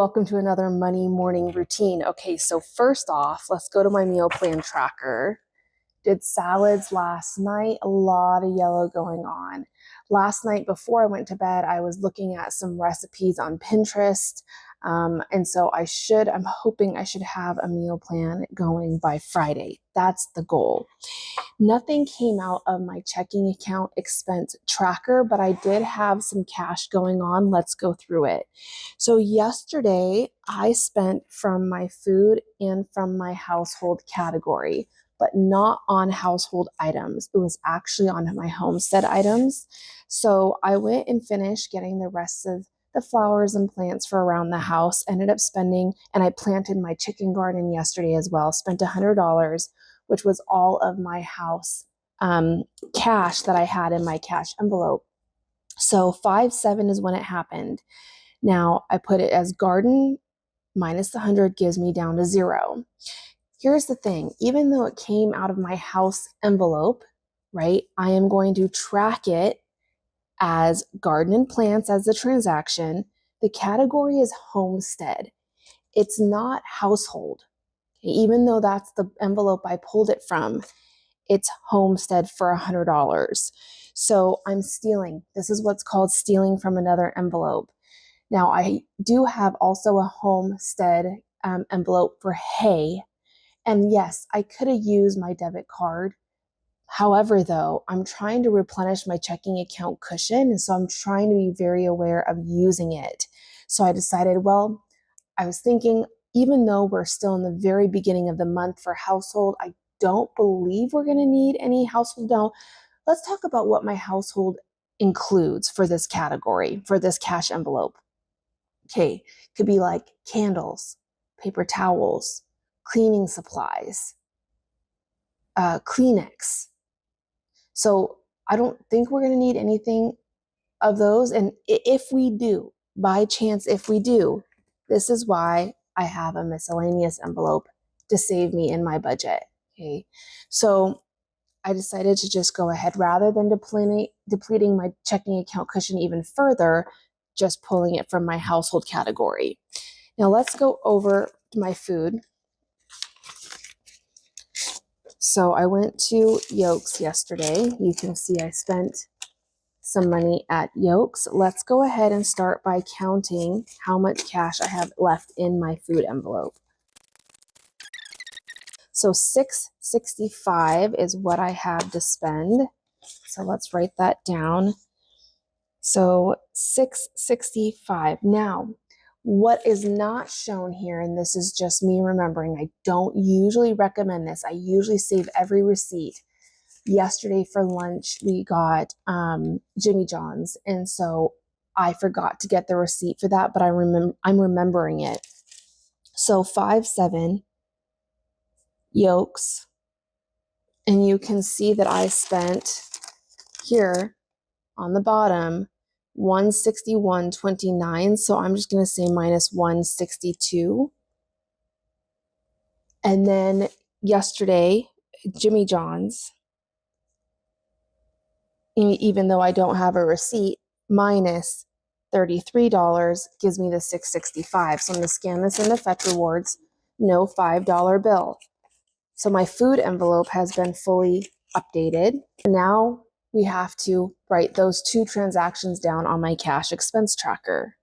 welcome to another Money Morning Routine. Okay, so first off, let's go to my meal plan tracker. Did salads last night, a lot of yellow going on. Last night before I went to bed, I was looking at some recipes on Pinterest. And so I'm hoping I should have a meal plan going by Friday. That's the goal. Nothing came out of my checking account expense tracker, but I did have some cash going on. Let's go through it. So yesterday I spent from my food and from my household category, but not on household items. It was actually on my homestead items. So I went and finished getting the rest of the flowers and plants for around the house, ended up spending, and I planted my chicken garden yesterday as well, spent $100, which was all of my house cash that I had in my cash envelope. So 5/7 is when it happened. Now I put it as garden minus the 100 gives me down to 0. Here's the thing, even though it came out of my house envelope, right, I am going to track it as garden and plants as the transaction. The category is homestead. It's not household. Even though that's the envelope I pulled it from, it's homestead for $100. So I'm stealing. This is what's called stealing from another envelope. Now I do have also a homestead envelope for hay. And yes, I could have used my debit card. However, though, I'm trying to replenish my checking account cushion. And so I'm trying to be very aware of using it. So I decided, well, I was thinking, even though we're still in the very beginning of the month for household, I don't believe we're going to need any household. Now, let's talk about what my household includes for this category, for this cash envelope. Okay, could be like candles, paper towels, cleaning supplies, Kleenex. So I don't think we're going to need anything of those. And if we do, by chance, if we do, this is why I have a miscellaneous envelope to save me in my budget. Okay, so I decided to just go ahead rather than depleting my checking account cushion even further, just pulling it from my household category. Now let's go over to my food. So I went to Yolks yesterday. You can see I spent some money at Yolks. Let's go ahead and start by counting how much cash I have left in my food envelope. So $665 is what I have to spend. So let's write that down. So $665. Now, what is not shown here, and this is just me remembering, I don't usually recommend this. I usually save every receipt. Yesterday for lunch, we got Jimmy John's, and so I forgot to get the receipt for that, but I'm remembering it. So 5/7 Yolks, and you can see that I spent here on the bottom $161.29. So I'm just going to say minus $162. And then yesterday, Jimmy John's, even though I don't have a receipt, minus $33 gives me the $665. So I'm going to scan this into Fetch Rewards, no $5 bill. So my food envelope has been fully updated. Now we have to write those two transactions down on my cash expense tracker.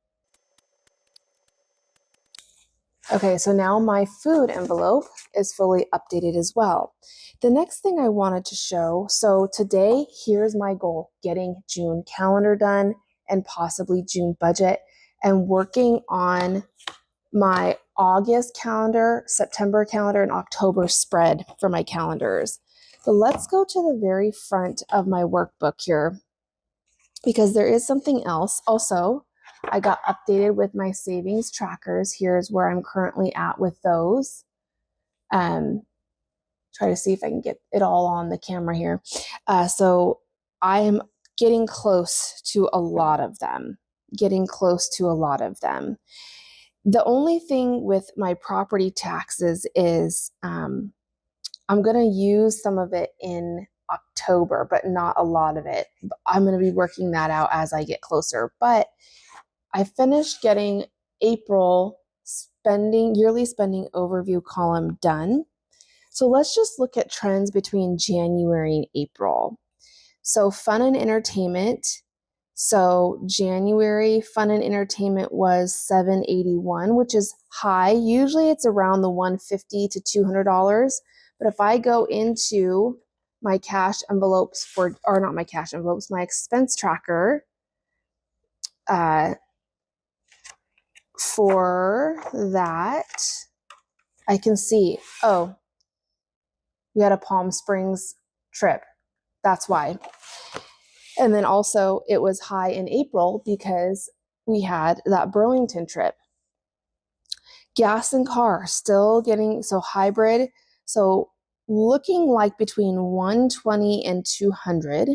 Okay, so now my food envelope is fully updated as well. The next thing I wanted to show, so today, here's my goal, getting June calendar done and possibly June budget, and working on my August calendar, September calendar, and October spread for my calendars. But let's go to the very front of my workbook here, because there is something else. Also, I got updated with my savings trackers. Here's where I'm currently at with those. Try to see if I can get it all on the camera here. So I am getting close to a lot of them. The only thing with my property taxes is I'm going to use some of it in October, but not a lot of it. I'm going to be working that out as I get closer. But I finished getting April yearly spending overview column done. So let's just look at trends between January and April. So fun and entertainment. So January fun and entertainment was $781, which is high. Usually it's around the $150 to $200. But if I go into my cash envelopes not my cash envelopes, my expense tracker, for that, I can see, oh, we had a Palm Springs trip. That's why. And then also it was high in April because we had that Burlington trip. Gas and car still getting, so hybrid. So looking like between 120 and 200.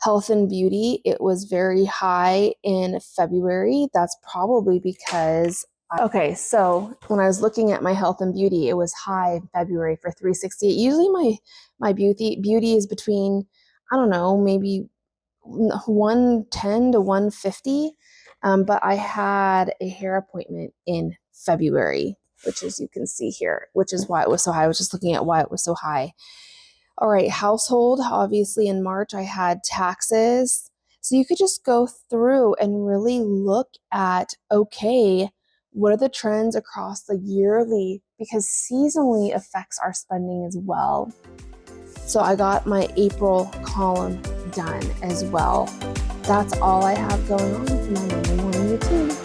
Health and beauty, it was very high in February. That's probably because okay, so when I was looking at my health and beauty, it was high in February for 368. Usually my beauty is between, I don't know, maybe 110 to 150. But I had a hair appointment in February, which as you can see here, which is why it was so high. I was just looking at why it was so high. All right, household, obviously in March I had taxes. So you could just go through and really look at, okay, what are the trends across the yearly, because seasonally affects our spending as well. So I got my April column done as well. That's all I have going on for my Monday morning routine.